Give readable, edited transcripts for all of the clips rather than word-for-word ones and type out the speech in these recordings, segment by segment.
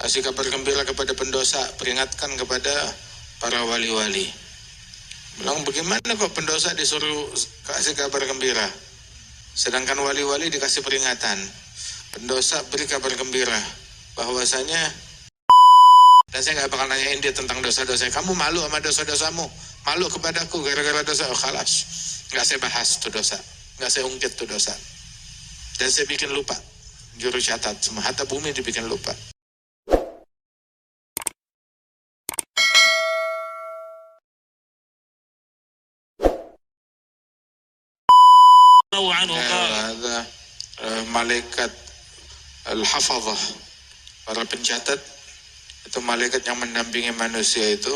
kasih kabar gembira kepada pendosa, peringatkan kepada para wali-wali. Bilang, bagaimana kok pendosa disuruh kasih kabar gembira, sedangkan wali-wali dikasih peringatan. Pendosa beri kabar gembira bahwasanya, dan saya nggak bakal nanyain dia tentang dosa-dosa. Kamu malu sama dosa-dosamu, malu kepadaku gara-gara dosa. Oh khalas, nggak saya bahas tuh dosa, nggak saya ungkit tuh dosa, dan saya bikin lupa. Juru catat semua, hatta bumi dibikin lupa. Ada malaikat al-hafazah, para pencatat, itu malaikat yang mendampingi manusia itu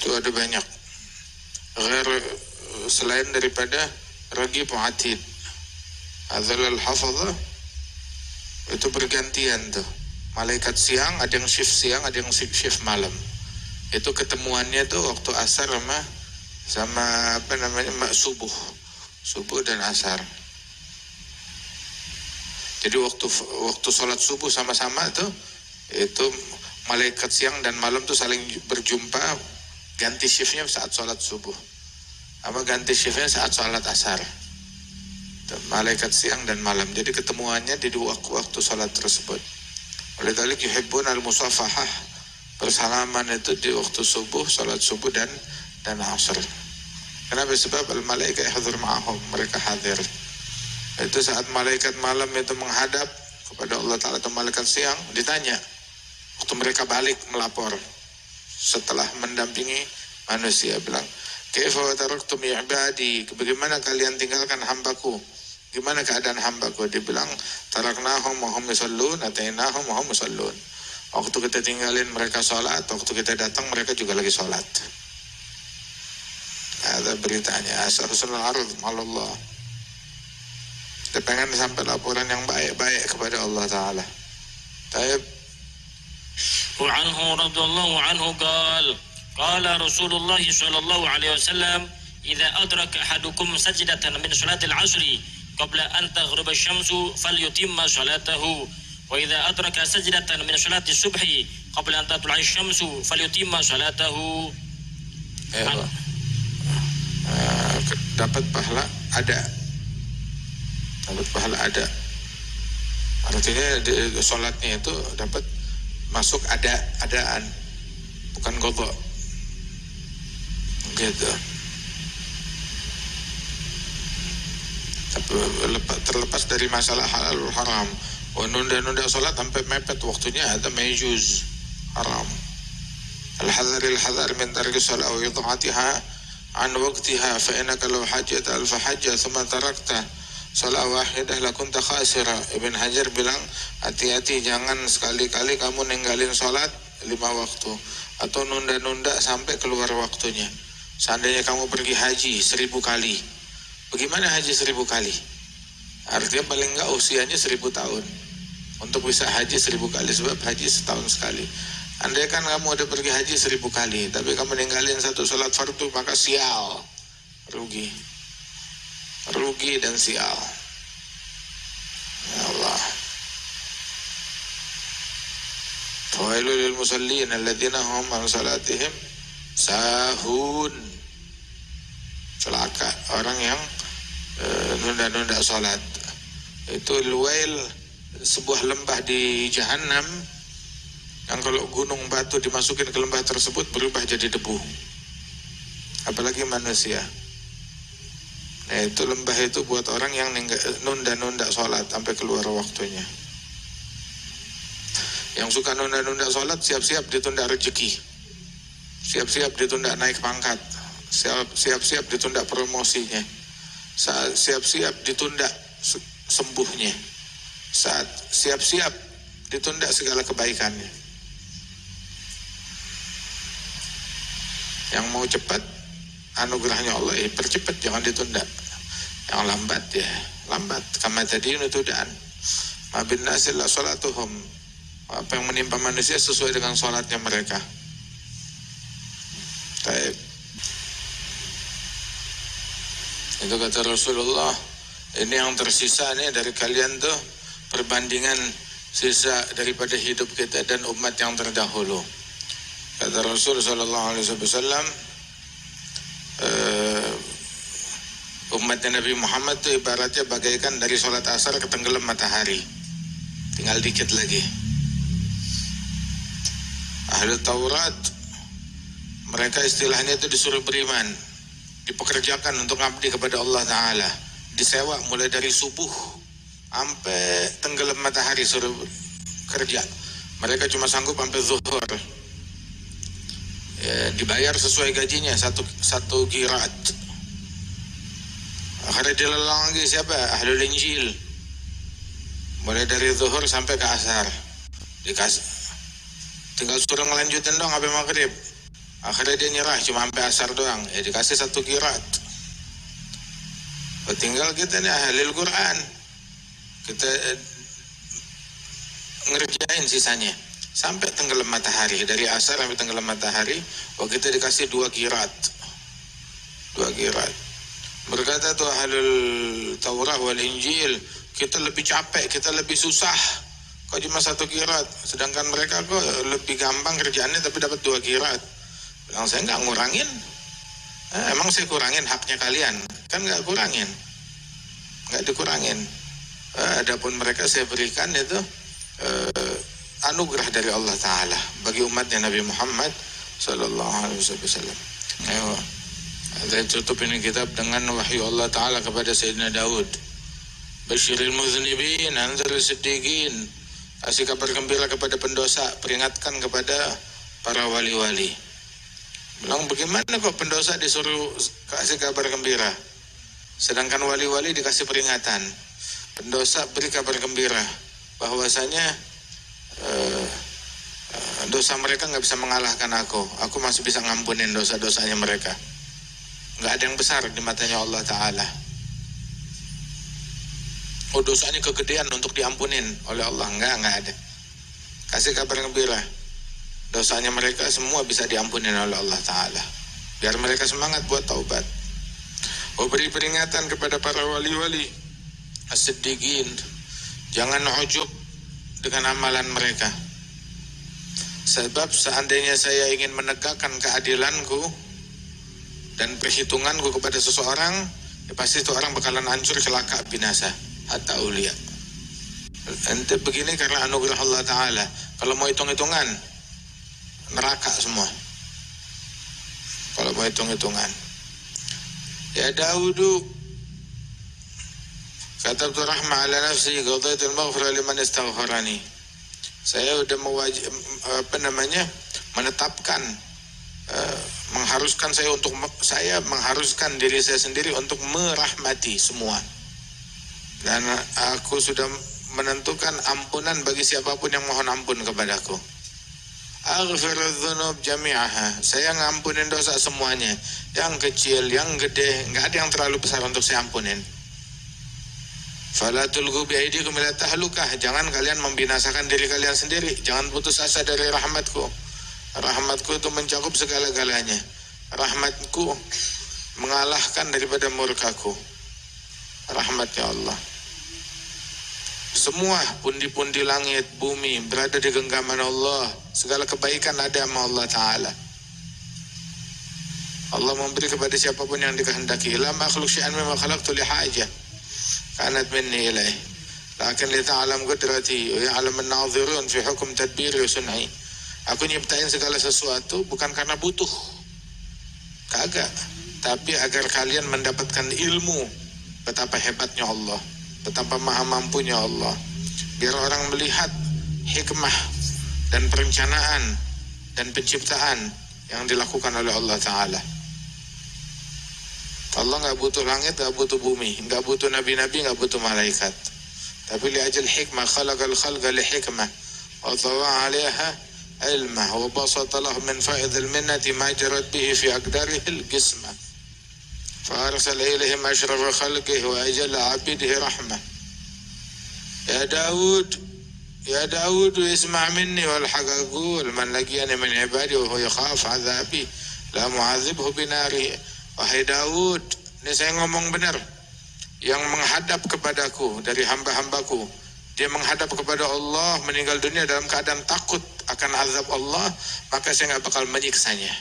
ada banyak. Selain daripada ragib atid, adzal al-hafazah itu bergantian tuh. Malaikat siang, ada yang shift siang, ada yang shift malam. Itu ketemuannya tuh waktu asar sama apa namanya, subuh dan asar. Jadi waktu sholat subuh sama-sama tuh, itu malaikat siang dan malam tuh saling berjumpa, ganti shiftnya saat sholat subuh, sama ganti shiftnya saat sholat asar. Tuh, malaikat siang dan malam. Jadi ketemuannya di dua waktu sholat tersebut. Oleh dzalik yuhibbun al-musafahah, bersalaman itu di waktu subuh, sholat subuh dan asar. Kenapa? Sebab al-malaikat hadir ma'ahum, mereka hadir. Itu saat malaikat malam itu menghadap kepada Allah Ta'ala, atau malaikat siang ditanya, waktu mereka balik melapor setelah mendampingi manusia, bilang, kaifa taraktum ibadi, bagaimana kalian tinggalkan hambaku, gimana keadaan hambaku? Dia bilang, taraknahum wa hum yusallun, atainahum wa hum yusallun. Waktu kita tinggalin mereka sholat, waktu kita datang mereka juga lagi sholat. Ada beritanya, asal husnul arud ma'allah. Kita pengen sampai laporan yang baik-baik kepada Allah Ta'ala. Taib. وعنه رضي الله عنه قال رسول الله صلى الله عليه وسلم إذا أدرك أحدكم سجدة من صلاة العصر قبل أن تغرب الشمس فليتم صلاته وإذا أدرك سجدة من صلاة الصبح قبل أن تطلع الشمس فليتم صلاته. Dapat pahala ada. Artinya sholatnya itu dapat masuk adaan, bukan qadha. Gitu. Tapi terlepas dari masalah halal haram, nunda-nunda sholat sampai mepet waktunya, ada mayjuz, haram. Al-hadar min tarki sholat wa idha'atiha an waqtiha fa innaka law hajjata alfa hajjah thumma tarakta sholat wahidah lakunta khasira. Ibn Hajar bilang, hati-hati, jangan sekali-kali kamu ninggalin sholat 5 waktu atau nunda-nunda sampai keluar waktunya. Seandainya kamu pergi haji 1000 kali, bagaimana haji 1000 kali? Artinya paling enggak usianya 1000 tahun untuk bisa haji 1000 kali, sebab haji setahun sekali. Andai kan kamu udah pergi haji 1000 kali, tapi kamu ninggalin satu sholat fardu, maka sial, rugi dan sial. Ya Allah. Fawailul lil musallin alladzina hum an salatihim sahun. Celaka orang yang nunda-nunda sholat. Itu Luwail, sebuah lembah di Jahannam yang kalau gunung batu dimasukin ke lembah tersebut berubah jadi debu, apalagi manusia. Nah, itu lembah itu buat orang yang nunda-nunda sholat sampai keluar waktunya. Yang suka nunda-nunda sholat, siap-siap ditunda rezeki, siap-siap ditunda naik pangkat, siap-siap ditunda promosinya, siap-siap ditunda sembuhnya, saat siap-siap ditunda segala kebaikannya. Yang mau cepat anugerahnya Allah, percepat, jangan ditunda. Yang lambat ya lambat. Kama tadi nutudaan mabin nasil la salatuhum, apa yang menimpa manusia sesuai dengan sholatnya mereka. Taib. Itu kata Rasulullah, Ini yang tersisa nih dari kalian tuh perbandingan sisa daripada hidup kita dan umat yang terdahulu. Kata Rasul sallallahu alaihi wasallam, umatnya Nabi Muhammad itu ibaratnya bagaikan dari sholat asar ke tenggelam matahari, tinggal dikit lagi. Ahli Taurat, mereka istilahnya itu disuruh beriman, dipekerjakan untuk ngabdi kepada Allah Ta'ala, disewa mulai dari subuh sampai tenggelam matahari, suruh kerja. Mereka cuma sanggup sampai zuhur, ya, dibayar sesuai gajinya, satu qiraat. Akhirnya dilelang lagi siapa? Ahlul Injil, mulai dari zuhur sampai ke asar, dikasih, tinggal suruh ngelanjutin dong sampai maghrib. Akhirnya dia nyerah cuma sampai asar doang, ya dikasih satu qiraat. Tinggal kita nih ahlul Quran, kita ngerjain sisanya sampai tenggelam matahari, dari asar sampai tenggelam matahari. Kita dikasih 2 qiraat. Berkata tuh ahlul Taurat wal Injil, kita lebih capek, kita lebih susah kok cuma 1 qiraat, sedangkan mereka kok lebih gampang kerjaannya tapi dapat 2 qiraat. Bilang, saya nggak ngurangin. Emang saya kurangin haknya kalian? Kan nggak kurangin, nggak dikurangin. Adapun mereka saya berikan itu anugerah dari Allah Ta'ala bagi umatnya Nabi Muhammad Sallallahu Alaihi Wasallam. Ayo, saya tutup ini kitab dengan wahyu Allah Ta'ala kepada Sayyidina Daud. Basyiril mudhnibin, anziril siddiqin, kasih kabar gembira kepada pendosa, peringatkan kepada para wali-wali. Bilang, bagaimana kok pendosa disuruh kasih kabar gembira, sedangkan wali-wali dikasih peringatan? Pendosa beri kabar gembira bahwasanya dosa mereka nggak bisa mengalahkan aku masih bisa ngampunin dosa-dosanya mereka. Nggak ada yang besar di matanya Allah Ta'ala. Dosanya kegedean untuk diampunin oleh Allah, nggak ada. Kasih kabar gembira, dosanya mereka semua bisa diampunin oleh Allah Ta'ala, biar mereka semangat buat taubat. Beri peringatan kepada para wali-wali as-siddiqin, jangan ujub dengan amalan mereka. Sebab seandainya saya ingin menegakkan keadilanku dan perhitunganku kepada seseorang, ya pasti itu orang bakalan hancur, celaka, binasa. Hatta ulia. Ente begini karena anugerah Allah Ta'ala. Kalau mau hitung-hitungan, neraka semua. Kalau mau hitung-hitungan. Ya Daudu, kata Abdul Rahman ala nafsi, qadaitul maghfirah liman istaghfarani. Saya udah menetapkan, mengharuskan saya mengharuskan diri saya sendiri untuk merahmati semua. Dan aku sudah menentukan ampunan bagi siapapun yang mohon ampun kepadaku. Aghfirudz dzunub jami'aha, saya ngampunin dosa semuanya, yang kecil, yang gede, nggak ada yang terlalu besar untuk saya ampunin. Fala tulghu biaidikum ila tahlukah, jangan kalian membinasakan diri kalian sendiri, jangan putus asa dari rahmatku. Rahmatku itu mencakup segala-galanya. Rahmatku mengalahkan daripada murkaku. Rahmatnya Allah. Semua pundi-pundi langit, bumi berada di genggaman Allah. Segala kebaikan ada sama Allah Ta'ala. Allah memberi kepada siapapun yang dikehendaki. La makhluk syai'an mimma khalaqtu li hajah kanat minni ilaih, lakin li ta'lam qudrati wa ya'lam an-nadhirun fi hukum tadbiri wa sun'i. Aku nyiptain segala sesuatu bukan karena butuh, kagak, tapi agar kalian mendapatkan ilmu betapa hebatnya Allah, betapa maha mampunya Allah, biar orang melihat hikmah dan perencanaan dan penciptaan yang dilakukan oleh Allah Ta'ala. Allah nggak butuh langit, nggak butuh bumi, nggak butuh nabi-nabi, nggak butuh malaikat. Tapi li ajal hikmah khalaqal khalqa li hikmah wa tawa 'alaiha ilmah wa basata lahu min fa'idil minnati ma jarat bihi fi aqdarihi al-qismah. Fa arsala ilaihim ashraf khalqihi wa ajalla 'abidihi rahmah. Ya Daud isma' minni wal haqaqul man laqiyani min ibadi wa huwa yakhaf 'adzabi la mu'adzibhu binari. Wahai Daud, ini saya ngomong benar. yang menghadap kepadaku dari hamba-hambaku, dia menghadap kepada Allah, meninggal dunia dalam keadaan takut akan azab Allah, maka saya nggak bakal menyiksanya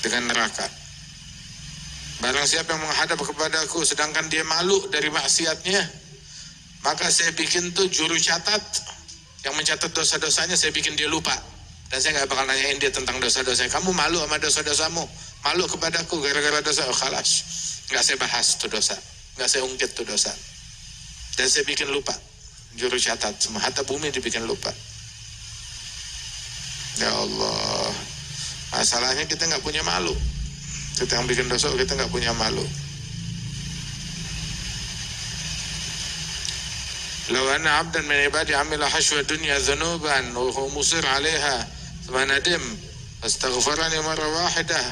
dengan neraka. Barang siapa yang menghadap kepadaku sedangkan dia malu dari maksiatnya, maka saya bikin tuh juru catat yang mencatat dosa-dosanya, saya bikin dia lupa. Dan saya nggak bakal nanyain dia tentang dosa-dosanya. Kamu malu sama dosa-dosamu? Malu kepadaku gara-gara dosa? Oh khalas, nggak saya bahas tuh dosa, nggak saya ungkit tuh dosa. Dan saya bikin lupa, juru catat semua, hatta bumi dibikin lupa. Ya Allah, masalahnya kita nggak punya malu. Kita yang bikin dosa, kita nggak punya malu. Lau anna abdan min ibadi amila hashwa dunya dhanuban wa huwa musir 'alaiha thumma nadim fastaghfarani marra wahidah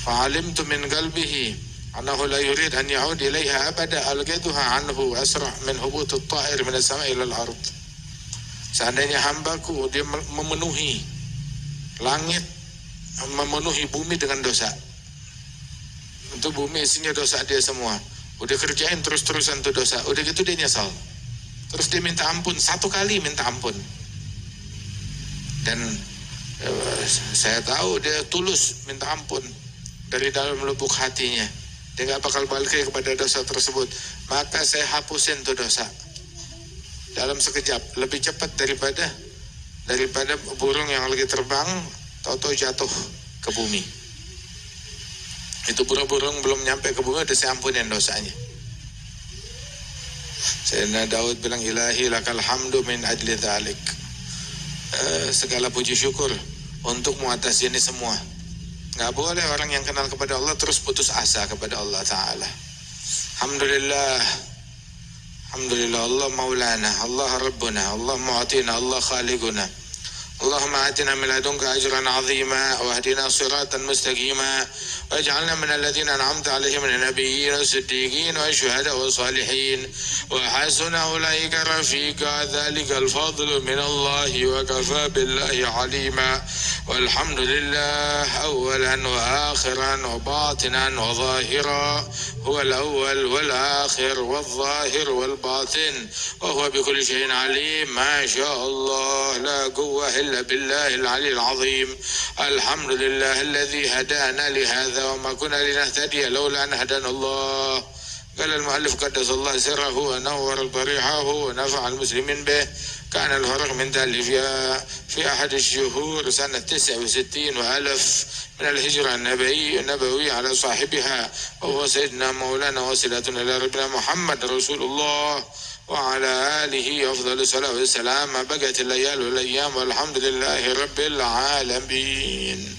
fa'alimtu min qalbihi annahu la yurid an ya'ud ilaiha abada alqaituha anhu asra' min hubut at-ta'ir min as-sama'i ila al-ard. Seandainya hambaku dia memenuhi langit, memenuhi bumi dengan dosa, untuk bumi isinya dosa dia semua, udah kerjain terus-terusan tuh dosa, udah gitu dia nyesal, terus dia minta ampun, satu kali minta ampun, dan saya tahu dia tulus minta ampun dari dalam lubuk hatinya, dia nggak bakal balik kepada dosa tersebut, maka saya hapusin tuh dosa dalam sekejap, lebih cepat daripada burung yang lagi terbang tahu-tahu jatuh ke bumi. Itu burung-burung belum nyampe ke bumi udah saya ampunin dosanya. Sayyidina Daud bilang, ilahi lakal hamdu min ajli dhalik. Segala puji syukur untuk mengatasi ini semua. Gak boleh orang yang kenal kepada Allah terus putus asa kepada Allah Ta'ala. Alhamdulillah, Alhamdulillah, Allah maulana, Allah rabbuna, Allah mu'atina, Allah khaliquna. اللهم آتنا من لدنك أجرا عظيما واهدنا صراطا مستقيما واجعلنا من الذين أنعمت عليهم من النبيين والصديقين والشهداء والصالحين وحسن أولئك رفيقا ذلك الفضل من الله وكفى بالله عليما والحمد لله أولا وآخرا وباطنا وظاهرا هو الأول والآخر والظاهر والباطن وهو بكل شيء عليم ما شاء الله لا قوة إلا بالله العلي العظيم الحمد لله الذي هدانا لهذا وما كنا لنهتدي لولا أن هدانا الله. قال المؤلف قدس الله سره ونور ضريحه ونفع المسلمين به. كان الفرق من تأليف في أحد الشهور سنة 69 وألف من الهجرة النبوي على صاحبها وهو سيدنا مولانا وصلة إلى ربنا محمد رسول الله وعلى آله أفضل الصلاة والسلام. بقت الليال والأيام والحمد لله رب العالمين.